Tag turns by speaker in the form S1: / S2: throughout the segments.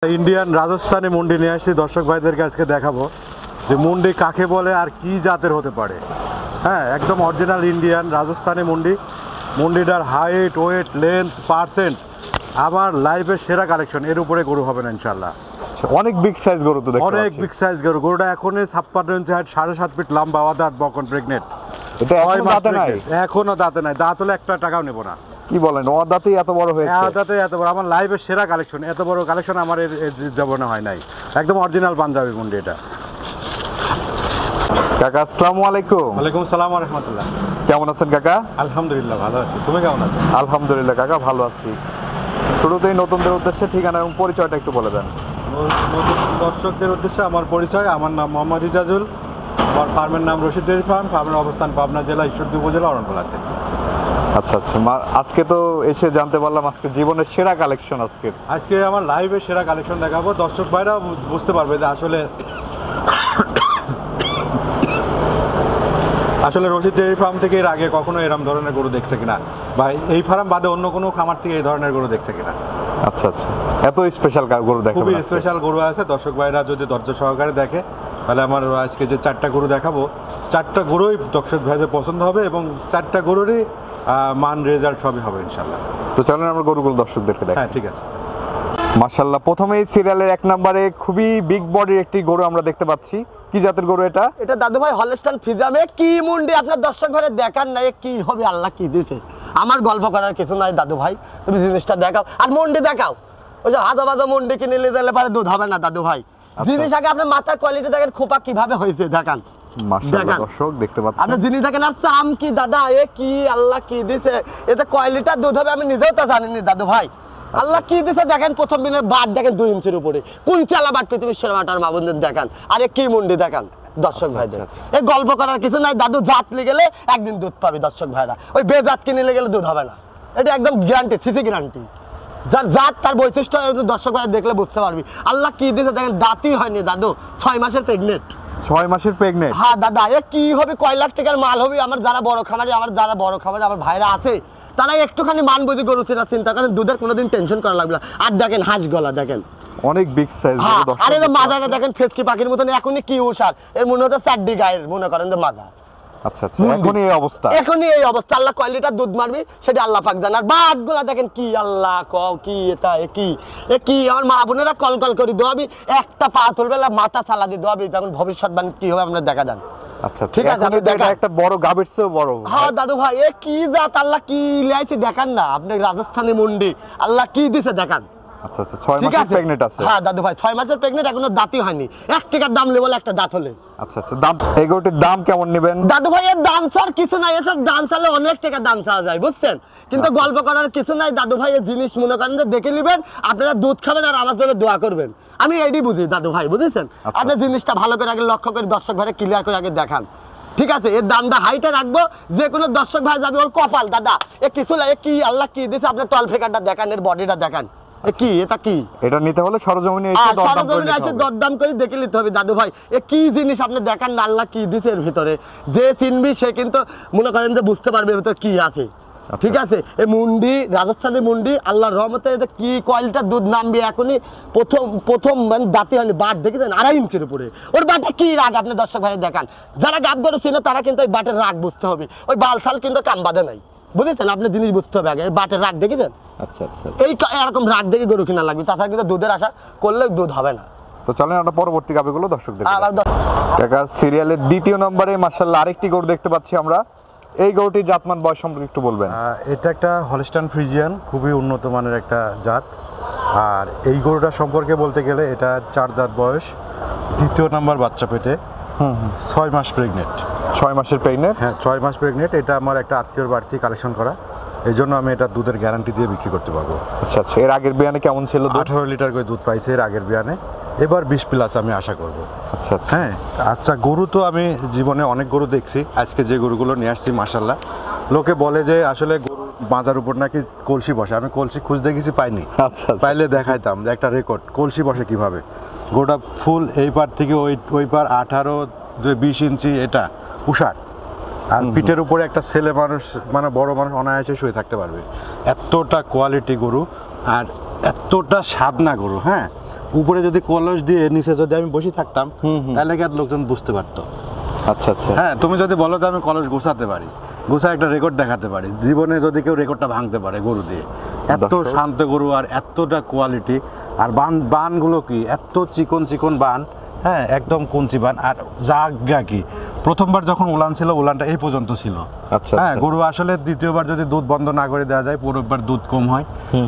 S1: Indian Rajasthani মুন্ডি নিয়ে আসছি দর্শক ভাইদেরকে আজকে দেখাবো যে মুন্ডি কাকে বলে আর কি জাতের হতে পারে। হ্যাঁ, একদম অরিজিনাল ইন্ডিয়ান রাজস্থানি মুন্ডি। মুন্ডিটার হাইট, ওয়েট, লেন্থ, পার্সেন্ট আমার লাইফের সেরা কালেকশন। এর উপরে গরু হবে না ইনশাল্লাহ।
S2: অনেক বিগ সাইজ গরু তো দেখতে পাচ্ছি।
S1: অনেক বিগ সাইজ গরু। গরুটা এখনই 56 ইঞ্চি হাইট, 7.5 ফিট লম্বা, অদাঁত বকন, প্রেগনেন্ট।
S2: এটা এখনো দাঁতে নাই?
S1: এখনো দাঁতে নাই। দাঁত হলে একটা টাকাও নেবো না।
S2: কি বলেন, অদাঁতেই এত বড় হয়েছে?
S1: অদাঁতে এত বড়। আমার লাইফের সেরা কালেকশন। এত বড় কালেকশন আমার এর জীবনে হয় নাই। একদম অরিজিনাল পাঞ্জাবি মুন্ডি এটা।
S2: কাকা আসসালামু আলাইকুম।
S1: ওয়ালাইকুম সালাম ওয়া রাহমাতুল্লাহ।
S2: কেমন আছেন কাকা?
S1: আলহামদুলিল্লাহ ভালো আছি। তুমি কেমন আছো?
S2: আলহামদুলিল্লাহ কাকা ভালো আছি। শুরুতেই নতুনদের উদ্দেশ্যে ঠিকানা এবং পরিচয়টা একটু বলে দেন।
S1: নতুন দর্শকদের উদ্দেশ্যে আমার পরিচয়, আমার নাম মোহাম্মদ ইজাজুল। আমার ফার্মের নাম রশিদ ডেইরি ফার্ম। ফার্মের অবস্থান পাবনা জেলা, ঈশ্বরদী উপজেলা, অরণখোলাতে।
S2: আচ্ছা আচ্ছা, আজকে তো এসে জানতে পারলাম আজকে জীবনের সেরা কালেকশন।
S1: আজকে আমার লাইভের সেরা কালেকশন দেখাবো। দর্শক ভাইরা বুঝতে পারবে যে আসলে রশিদ ডেইরি ফার্ম থেকে এর আগে কখনো এরকম ধরনের গরু দেখছে কিনা, বা এই ফার্ম বাদে অন্য কোনো খামার থেকে এই ধরনের গরু দেখছে কিনা।
S2: আচ্ছা আচ্ছা, এত স্পেশাল গরু দেখাবো?
S1: খুবই স্পেশাল গরু আছে। দর্শক ভাইরা যদি ধৈর্য সহকারে দেখে তাহলে আমার আজকে যে 4টা গরু দেখাবো, 4টা গরুই দর্শক ভাইদের পছন্দ হবে এবং 4টা গরুরই মান রেজাল্ট সবই হবে ইনশাল্লাহ।
S2: তো চলেন আমরা গরুগুলো দর্শকদেরকে দেখাই।
S1: হ্যাঁ ঠিক আছে।
S2: মাশাআল্লাহ, প্রথমেই সিরিয়ালের 1 নম্বরে খুবই বিগ বডির একটি গরু আমরা দেখতে পাচ্ছি। কি জাতের গরু এটা?
S3: এটা দাদু ভাই হলস্টাইন ফ্রিজিয়ামে কি মুন্ডি। আপনার দর্শক ঘরে দেখান না কি হবে, আল্লাহ কি দিয়েছে। আমার গল্প করার কিছু নাই দাদু ভাই, তুমি জিনিসটা দেখাও আর মুন্ডি দেখাও। ওই যে হাজা বাজা মুন্ডি কিনে নিলে পারে দুধ হবে না দাদু ভাই। জিনিস আগে আপনার মাথার কোয়ালিটি দেখেন, খোপা কিভাবে হয়েছে দেখান।
S2: মাশাআল্লাহ দর্শক দেখতে পাচ্ছেন,
S3: আপনি জিনিস দেখেন আর চাম কি দাদা, এ কি আল্লাহ কি দিয়েছে। এতে কোয়ালিটির দুধ হবে আমি নিজেও তা জানিনি দাদু ভাই। আল্লাহ কি দিছে দেখেন। প্রথম দিনের বাট দেখেন 2 ইঞ্চির উপরে। কোন চালা বাট পৃথিবীর সেরা বাটার মা বন্ধুদের দেখান। আরে কি মুন্ডি দেখান দর্শক ভাইদের। এই গল্প করার কিছু নাই দাদু। জাত নিয়ে গেলে একদিন দুধ পাবে দর্শক ভাইরা। ওই বেজাত কিনে গেলে দুধ হবে না। এটা একদম গ্যারান্টি, সিসি গ্যারান্টি। যার জাত তার বৈশিষ্ট্য দর্শক ভাইরা দেখলে বুঝতে পারবি। আল্লাহ কি দিছে দেখেন, দাঁতই হয়নি দাদু, 6 মাসের প্রেগনেন্ট।
S2: 6 মাসের প্রেগনেন্ট?
S3: হ্যাঁ দাদা, এ কি হবে, কয় লাখ টাকার মাল হবে। আমার যারা বড় খামারি, আমার ভাইরা আছে তারা একটুখানি মান বুঝি গরু চিন্তা করেন, দুধের কোনোদিন টেনশন করা লাগবে না। আর দেখেন হাঁস গলা দেখেন,
S2: অনেক বিগ সাইজ গরু দর্শক।
S3: আরে মাজাটা দেখেন ফেসকি পাখির মতন। এখনই কি উষার, এর মনে হচ্ছে 4 গায়ের মনে করেন যে মাজা।
S2: আচ্ছা আচ্ছা, এখনই এই অবস্থা? এখনই
S3: এই অবস্থা। আল্লাহ কয় লিটার দুধ মারবি সেটা আল্লাহ পাক জানে। আর বাটগুলা দেখেন কি আল্লাহ কও কি এটা, এ কি আমার মা বোনেরা কল করে দোয়াবি, একটা পা তুলবে মাথা চালা দিয়ে দোয়াবি, তখন ভবিষ্যৎবাণী কি হবে আপনারা দেখা যান।
S2: আচ্ছা ঠিক আছে, আমি দেখা একটা বড় গাবের চেয়ে বড়।
S3: হ্যাঁ দাদু ভাই, এ কি জাত, আল্লাহ কি লাইছে দেখান না আপনি। রাজস্থানি মুন্ডি আল্লাহ কি দিছে দেখান।
S2: আচ্ছা আচ্ছা, 6 মাসের প্রেগনেন্ট আছে?
S3: হ্যাঁ দাদু ভাই 6 মাসের প্রেগনেন্ট, এখনো দাঁতই হয়নি। 1 টাকার দাম নেই বলে একটা দাঁত হলে।
S2: আচ্ছা আচ্ছা, দাম এই গরুটির দাম কেমন নেবেন?
S3: দাদু ভাই এর দাম ছাড় কিছু নাই, এসব দাম চালে অনেক টাকা দাম চাওয়া যায় বুঝছেন। কিন্তু গল্প করার কিছু নাই দাদু ভাই। এই জিনিস মনে করেন যে দেখে নেবেন, আপনারা দুধ খাবেন আর আমার জন্য দোয়া করবেন। আমি এটাই বুঝি দাদু ভাই, বুঝেছেন। আপনি জিনিসটা ভালো করে আগে লক্ষ্য করে দর্শক ভাইরে ক্লিয়ার করে আগে দেখান, ঠিক আছে। এর দামটা হাইটে রাখবো, যে কোনো দর্শক ভাই যাবে ওর কপাল দাদা। এ কিছু লাগে কি আল্লাহ কি দিছে, আপনার টল ফেকারটা দেখান, এর বডিটা দেখান। কি এটা কি,
S2: এটা নিতে হলে সরজমিনে এসে
S3: দরদাম করে দেখে নিতে হবে দাদু ভাই। এ কি জিনিস আপনি দেখান না, আল্লাহ কি দিছে এর ভিতরে। যে চিনবি সে কিন্তু মনে করেন যে বুঝতে পারবে এর ভিতরে কি আছে, ঠিক আছে। এই মুন্ডি রাজস্থানী মুন্ডি আল্লাহর রহমতে কি কোয়ালিটির দুধ নামবে। এখনই প্রথম মানে দাঁতে হয়নি। বাট দেখেছেন 2.5 ইঞ্চির উপরে। ওর বাটে কি রাগ আপনি দর্শক ভাই দেখান। যারা গাব গরু চিনে তারা কিন্তু ওই বাটের রাগ বুঝতে হবে। ওই বালথাল কিন্তু কাম বাঁধে নাই, বুঝেছেন। আপনি জিনিস বুঝতে হবে আগে, বাটের রাগ দেখেছেন।
S2: আচ্ছা আচ্ছা,
S3: এই এরকম রাগ দেখে গরু কিনা লাগবে, তাছাড়া কিন্তু দুধের আশা করলে দুধ হবে না।
S2: তো চলেন আমরা পরবর্তী গাবিগুলো দর্শকদের কাকা। সিরিয়ালের 2য় নম্বরে মাশাআল্লাহ আরেকটি গরু দেখতে পাচ্ছি আমরা। এই গরুটির জাতমান বয়স সম্পর্কে একটু বলবেন?
S1: এটা একটা হলস্টাইন ফ্রিজিয়ান, খুবই উন্নত মানের একটা জাত। আর এই গরুটা সম্পর্কে বলতে গেলে এটা 4 দাঁত বয়স, 2য় নাম্বার বাচ্চা পেটে, 6 মাস প্রেগনেন্ট।
S2: 6 মাসের প্রেগনেন্ট?
S1: হ্যাঁ 6 মাস প্রেগনেন্ট। এটা আমার একটা আত্মীয়র বাড়তি কালেকশন করা, এই জন্য আমি এটা দুধের গ্যারান্টি দিয়ে বিক্রি করতে পারবো।
S2: আচ্ছা আচ্ছা, এর আগের বিয়ানে কেমন ছিল?
S1: 18 লিটার করে দুধ পাইছে এর আগের বিয়ানে, এবার 20+ আমি আশা করব।
S2: আচ্ছা আচ্ছা,
S1: হ্যাঁ আচ্ছা। গরু তো আমি জীবনে অনেক গরু দেখছি, আজকে যে গরুগুলো নিয়ে আসছি মাশাআল্লাহ, লোকে বলে যে আসলে গরু বাজার উপর নাকি কলসি বসে। আমি কলসি খুঁজতে গেছি, পাইনি।
S2: আচ্ছা,
S1: পাইলে দেখাইতাম যে একটা রেকর্ড কলসি বসে কিভাবে। গরুটা ফুল এই পার থেকে ওই পার 18-20 ইঞ্চি এটা উষার। আর পিঠের উপরে একটা ছেলে মানুষ মানে বড় মানুষ অনায়াসে শুয়ে থাকতে পারবে। এতটা কোয়ালিটি গরু আর এতটা স্বাদ না গরু। হ্যাঁ উপরে যদি কলস দিয়ে নিচে যদি আমি বসে থাকতাম তাহলে কি আর লোকজন বুঝতে পারতো।
S2: আচ্ছা আচ্ছা।
S1: হ্যাঁ, তুমি যদি বলো যে আমি কলস গোছাতে পারি, গোছায় একটা রেকর্ড দেখাতে পারি, জীবনে যদি কেউ রেকর্ডটা ভাঙতে পারে গরু দিয়ে, এত শান্ত গরু আর এতটা কোয়ালিটি, আর বানগুলো কি এত চিকন চিকন বান, হ্যাঁ একদম কঞ্চি বান। আর জায়গা কি, প্রথমবার যখন উলান ছিল উলানটা এই পর্যন্ত ছিল।
S2: আচ্ছা
S1: হ্যাঁ, গরু আসলে দ্বিতীয়বার যদি দুধ বন্ধ না করে দেওয়া যায় পুরোবার দুধ কম হয়,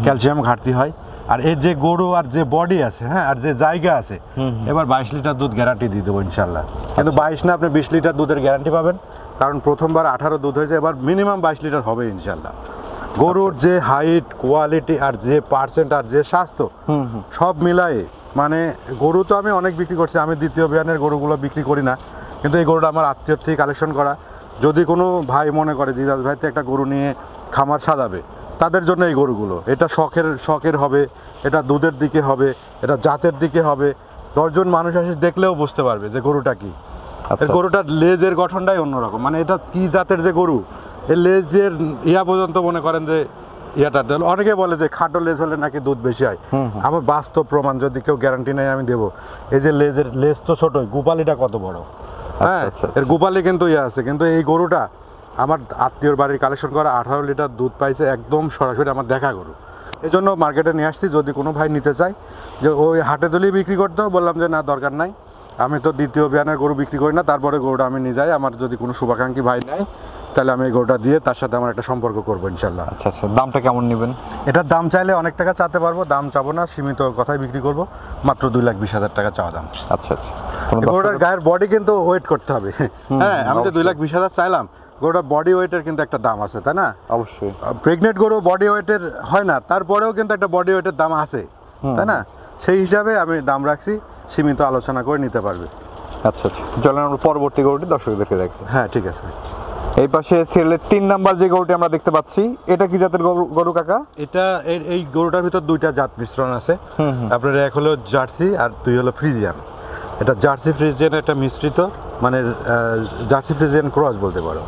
S1: ক্যালসিয়াম ঘাটতি হয়। আর এই যে গরু আর যে বডি আছে, হ্যাঁ আর যে জায়গা আছে, এবার 22 লিটার দুধ গ্যারান্টি দিয়ে দেবো ইনশাল্লাহ। কিন্তু 22 না, আপনি 20 লিটার দুধের গ্যারান্টি পাবেন, কারণ প্রথমবার 18 দুধ হয়েছে, এবার মিনিমাম 22 লিটার হবে ইনশাল্লাহ। গরুর যে হাইট, কোয়ালিটি আর যে পার্সেন্ট আর যে স্বাস্থ্য, সব মিলাই মানে গরু তো আমি অনেক বিক্রি করছি, আমি দ্বিতীয় বিয়ানের গরুগুলো বিক্রি করি না, কিন্তু এই গরুটা আমার আত্মীয়র থেকে কালেকশন করা। যদি কোনো ভাই মনে করে জিজাজ ভাইতে একটা গরু নিয়ে খামার সাজাবে, তাদের জন্য এই গরুগুলো, এটা শখের হবে, এটা দুধের দিকে হবে, এটা জাতের দিকে হবে। 10 জন মানুষ এসে দেখলেও বুঝতে পারবে যে গরুটা কি। গরুটার লেজের গঠনটাই অন্যরকম, মানে এটা কি জাতের যে গরু, এই লেজ দিয়ে ইয়া পর্যন্ত মনে করেন যে ইয়াটা, অনেকে বলে যে খাটো লেজ হলে নাকি দুধ বেশি হয়। আমার বাস্তব প্রমাণ, যদি কেউ গ্যারান্টি নেয় আমি দেবো। এই যে লেজ তো ছোটই, গোপালিটা কত বড়, হ্যাঁ এর গোপালি কিন্তু ইয়ে আছে। কিন্তু এই গরুটা আমার আত্মীয়র বাড়ির কালেকশন করা, 18 লিটার দুধ পাইছে, একদম সরাসরি আমার দেখা গরু। এই জন্য মার্কেটে নিয়ে আসছি, যদি কোনো ভাই নিতে চায় যে ওই হাটে দলেই বিক্রি করতে, বললাম যে না দরকার নাই, আমি তো দ্বিতীয় বিয়ানের গরু বিক্রি করি না, তারপরে গরুটা আমি নিয়ে যাই। আমার যদি কোনো শুভাকাঙ্ক্ষী ভাই নেয়, তাহলে আমি এই গরুটা দিয়ে তার সাথে আমার একটা সম্পর্ক করবো ইনশাল্লাহ।
S2: আচ্ছা আচ্ছা, দামটা কেমন নেবেন?
S1: এটার দাম চাইলে অনেক টাকা চাতে পারবো, দাম চাবো না, সীমিত কথায় বিক্রি করবো, মাত্র 2,20,000 টাকা চাওয়া দাম।
S2: আচ্ছা আচ্ছা।
S1: গরুটার গায়ের বডি কিন্তু ওয়েট করতে হবে। হ্যাঁ, আমি তো 2,20,000 চাইলাম, গরুটার বডি ওয়েটের কিন্তু একটা দাম আছে, তাই না?
S2: অবশ্যই।
S1: প্রেগনেন্ট গরু বডি ওয়েটের হয় না, তারপরেও কিন্তু একটা বডি ওয়েটের দাম আছে, তাই না? সেই হিসাবে আমি দাম রাখছি, সীমিত আলোচনা করে নিতে পারবে।
S2: আচ্ছা আচ্ছা, চলেন আমরা পরবর্তী গরুটি দর্শকদেরকে দেখি।
S1: হ্যাঁ ঠিক আছে।
S2: এই পাশে সিরিয়ালের 3 নাম্বার যে গরুটি আমরা দেখতে পাচ্ছি, এটা কি জাতের গরু কাকা?
S1: এটা এই গরুটার ভিতর 2টা জাত মিশ্রণ আছে। আপনার এক হলো জার্সি আর 2 হলো ফ্রিজিয়ান। এটা জার্সি ফ্রিজিয়ান একটা মিশ্রিত, মানে জার্সি ফ্রিজিয়ান ক্রস বলতে পারো।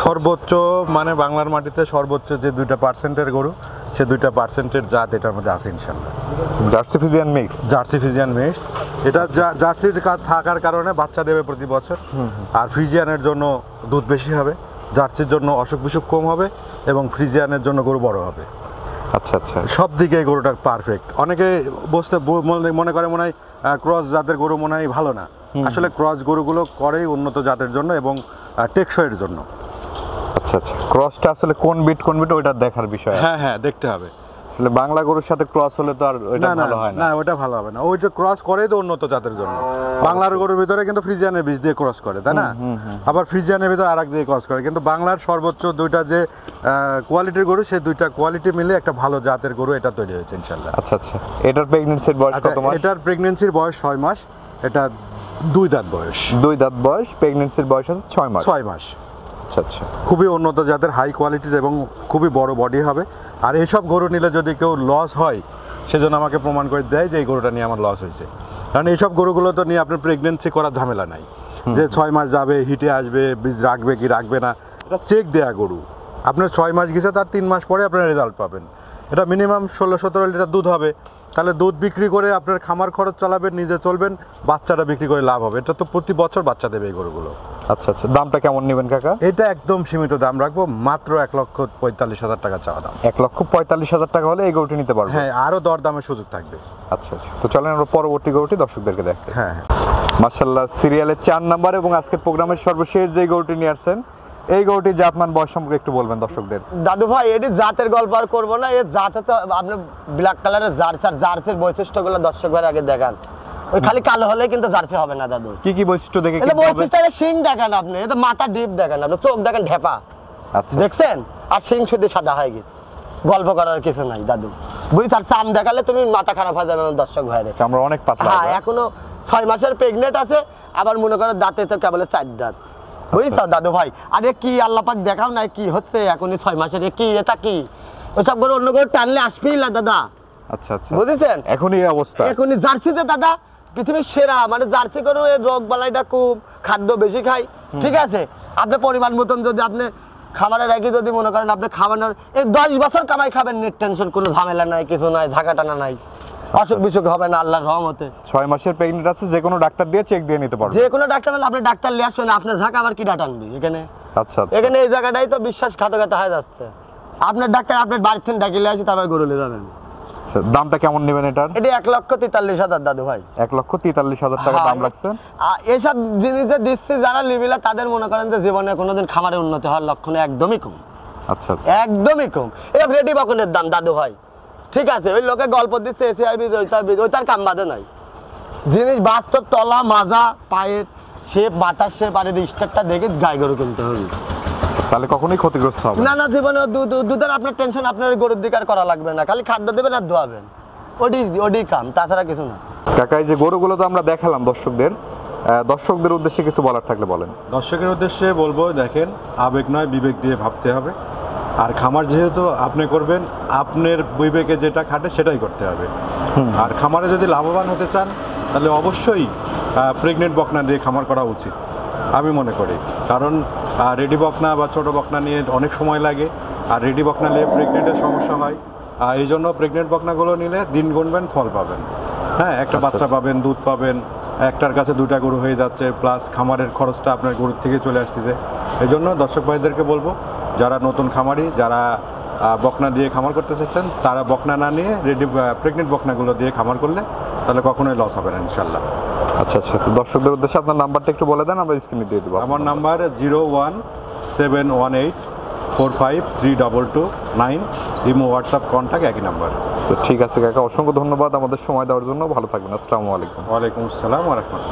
S1: সর্বোচ্চ মানে বাংলার মাটিতে সর্বোচ্চ যে 2% গরু, সে 2% জাত এটার মধ্যে আছে ইনশাল্লাহ।
S2: Jersey Friesian mix.
S1: Jersey Friesian mix. এটা জার্সির থাকার কারণে বাচ্চা দেবে প্রতি বছর, আর ফ্রিজিয়ানের জন্য দুধ বেশি হবে, জার্সির জন্য অসুখ বিসুখ কম হবে, এবং ফ্রিজিয়ানের জন্য গরু বড় হবে।
S2: আচ্ছা আচ্ছা,
S1: সব দিকে গরুটা পারফেক্ট। অনেকে মনে করে মনে হয় ক্রস জাতের গরু মনে হয় ভালো না, আসলে ক্রস গরুগুলো করেই উন্নত জাতের জন্য এবং টেকসইয়ের জন্য।
S2: আচ্ছা আচ্ছা, ক্রসটা আসলে কোন বিট ওটা দেখার বিষয়।
S1: হ্যাঁ হ্যাঁ, দেখতে হবে।
S2: আসলে বাংলা গরুর সাথে ক্রস হলে তো আর ওইটা ভালো হয় না।
S1: না, ওটা ভালো হবে না, ওইটা ক্রস করেই তো উন্নত জাতের জন্য। বাংলার গরুর ভিতরে কিন্তু ফ্রিজিয়ানের বীজ দিয়ে ক্রস করে, তাই না? আবার ফ্রিজিয়ানের ভিতরে আরেক দিয়ে ক্রস করে, কিন্তু বাংলার সর্বোচ্চ 2টা যে কোয়ালিটির গরু, সেই 2টা কোয়ালিটি মিলে একটা ভালো জাতের গরু এটা তৈরি হয়েছে ইনশাল্লাহ।
S2: আচ্ছা আচ্ছা, এটার প্রেগন্যান্সির বয়স কত মাস?
S1: এটার প্রেগন্যান্সির বয়স 6 মাস, এটা 2 দাঁত বয়স।
S2: 2 দাঁত বয়স, প্রেগন্যান্সির বয়স আছে 6 মাস।
S1: 6 মাস।
S2: আচ্ছা আচ্ছা,
S1: খুবই উন্নত জাতের, হাই কোয়ালিটির এবং খুবই বড় বডি হবে। আর এইসব গরু নিলে যদি কেউ লস হয়, সেজন্য আমাকে প্রমাণ করে দেয় যে এই গরুটা নিয়ে আমার লস হয়েছে। কারণ এইসব গরুগুলো তো নিয়ে আপনার প্রেগনেন্সি করার ঝামেলা নাই, যে 6 মাস যাবে, হিটে আসবে, বীজ রাখবে কি রাখবে না, এটা চেক দেয়া গরু। আপনার 6 মাস গেছে, তার 3 মাস পরে আপনার রেজাল্ট পাবেন। এটা মিনিমাম 16-17 লিটার দুধ হবে, তাহলে দুধ বিক্রি করে আপনার খামার খরচ চালাবেন, নিজে চলবেন, বাচ্চাটা বিক্রি করে লাভ হবে। এটা তো প্রতি বছর বাচ্চা দেবে এই গরুগুলো।
S2: আচ্ছা আচ্ছা, দামটা কেমন নেবেন কাকা?
S1: এটা একদম সীমিত দাম রাখবো, মাত্র 1,45,000 টাকা চাওয়া দাম।
S2: 1,45,000 টাকা হলে এই গরুটি নিতে পারবো?
S1: হ্যাঁ, আরো দরদামের সুযোগ থাকবে।
S2: আচ্ছা আচ্ছা, তো চলেন আমরা পরবর্তী গরুটি দর্শকদেরকে দেখি।
S1: হ্যাঁ হ্যাঁ,
S2: মাশাআল্লাহ, সিরিয়ালের 4 নাম্বার এবং আজকের প্রোগ্রামের সর্বশেষ যে গরুটি নিয়ে আসছেন, এই গরুটি জাতমান বয়স সম্পর্কে একটু বলবেন দর্শকদের।
S3: দাদু ভাই, এটি জাতের গল্প আর করবো না, এই জাতে তো আপনি ব্ল্যাক কালারের জার্সির বৈশিষ্ট্যগুলো দর্শক ভাই আগে দেখান। ওই খালি কালো হলে কিন্তু জার্সি হবে না দাদু।
S2: কি কি বৈশিষ্ট্য দেখে
S3: এটা বৈশিষ্ট্য, এটা শিং দেখেন আপনি, এটা মাথা ডিপ দেখেন আপনি, চোখ দেখেন ঢেপা,
S2: আচ্ছা
S3: দেখছেন? আর শিং শুধু সাদা হয়ে গেছে, গল্প করার কিছু নাই দাদু, বুঝলি? আর চাম দেখালে তুমি মাথা খারাপ হয়ে যাবে দর্শক ভাইরে।
S2: আমরা অনেক পাতলা।
S3: হ্যাঁ, এখনো 6 মাসের প্রেগনেন্ট আছে, আবার মনে করো দাঁতে তো কেবল 4 দাঁত, বুঝছো দাদু ভাই? আরে কি আল্লাহ পাক দেখাও নাই কি হচ্ছে এখনই 6 মাসের, কি এটা কি? ওসব করে অন্য করে টানলে আসবেই না দাদা।
S2: আচ্ছা আচ্ছা,
S3: বুঝেছেন?
S2: এখনই এই অবস্থা।
S3: এখনই জার্সিতে দাদা পৃথিবীর সেরা, মানে জার্সি গরু এর রোগ বালাইটা খুব, খাদ্য বেশি খায়, ঠিক আছে? আপনি পরিমাণ মতন যদি আপনি খাবারের রেখে যদি মনে করেন আপনি খাওয়ানোর, এই 10 বছর কামাই খাবেন, নেট টেনশন, কোনো ঝামেলা নাই, কিছু নাই, ঝাঁকা টানা নাই, অসুখ বিসুখ হবে না আল্লাহর রহমতে।
S2: 6 মাসের প্রেগনেন্ট আছে, যে কোনো ডাক্তার দিয়ে চেক দিয়ে নিতে পারবে।
S3: যে কোনো ডাক্তার মানে আপনি ডাক্তার নিয়ে আসবেন, আপনার ঝাঁক আবার কি ডাটা আনবি এখানে?
S2: আচ্ছা আচ্ছা।
S3: এখানে এই জায়গাটাই তো বিশ্বাসঘাতকতা হয়ে যাচ্ছে। আপনার ডাক্তার আপনার বাড়ির থেকে ডাকিলে আসি, তারপর গরু নিয়ে যাবেন।
S2: আচ্ছা, দামটা কেমন নেবেন এটার?
S3: এটা 1,43,000 দাদু ভাই।
S2: 1,43,000 টাকা দাম রাখছে।
S3: এইসব জিনিসে দিচ্ছি যারা লিবিলা, তাদের মনে করেন যে জীবনে কোনোদিন খামারে উন্নতি হওয়ার লক্ষণ একদমই কম।
S2: আচ্ছা আচ্ছা।
S3: একদমই কম। এটা রেডি বকনের দাম দাদু ভাই, ঠিক আছে? ওই লোকে গল্প দিচ্ছে এসিআই বীজ, ওই তার কাম বাদে নাই। জিনিস বাস্তব তলা মাজা পায়ের শেপ, বাতাস শেপ, আর এই স্টারটা দেখে গাই গরু কিনতে হবে।
S2: তাহলে কখনোই ক্ষতিগ্রস্ত হবে
S3: না না, জীবনে দুধের আপনার টেনশন, আপনার গরুর দিকে আর করা লাগবে না, খালি খাদ্য দেবেন আর ধোয়াবেন, ওডি কাম, তাছাড়া কিছু না।
S2: কাকা, এই যে গরুগুলো তো আমরা দেখালাম দর্শকদের উদ্দেশ্যে কিছু বলার থাকলে বলেন।
S1: দর্শকের উদ্দেশ্যে বলবো, দেখেন, আবেগ নয় বিবেক দিয়ে ভাবতে হবে। আর খামার যেহেতু আপনি করবেন, আপনার বিবেকে যেটা খাটে সেটাই করতে হবে। আর খামারে যদি লাভবান হতে চান, তাহলে অবশ্যই প্রেগনেন্ট বকনা দিয়ে খামার করা উচিত আমি মনে করি। কারণ রেডি বকনা বা ছোটো বকনা নিয়ে অনেক সময় লাগে, আর রেডি বকনা নিয়ে প্রেগনেন্টের সমস্যা হয়। এই জন্য প্রেগনেন্ট বকনাগুলো নিলে দিন গুনবেন, ফল পাবেন। হ্যাঁ, একটা বাচ্চা পাবেন, দুধ পাবেন, একটার কাছে 2টা গরু হয়ে যাচ্ছে, প্লাস খামারের খরচটা আপনার গরুর থেকে চলে আসতেছে। এই জন্য দর্শক ভাইদেরকে বলবো, যারা নতুন খামারি, যারা বকনা দিয়ে খামার করতে চাচ্ছেন, তারা বকনা না নিয়ে প্রেগনেন্ট বকনাগুলো দিয়ে খামার করলে তাহলে কখনোই লস হবে না ইনশাল্লাহ।
S2: আচ্ছা আচ্ছা, তো দর্শকদের উদ্দেশ্যে আপনার নাম্বারটা একটু বলে দেন, আমরা স্ক্রিনে দিয়ে দেবো।
S1: আমার নাম্বার 01718453229। ইমো, হোয়াটসঅ্যাপ, কন্ট্যাক্ট একই নাম্বার।
S2: তো ঠিক আছে কাকা, অসংখ্য ধন্যবাদ আমাদের সময় দেওয়ার জন্য। ভালো থাকবেন। আসসালামু আলাইকুম।
S1: ওয়ালাইকুম আসসালাম ওয়া রাহমাতুল্লাহ।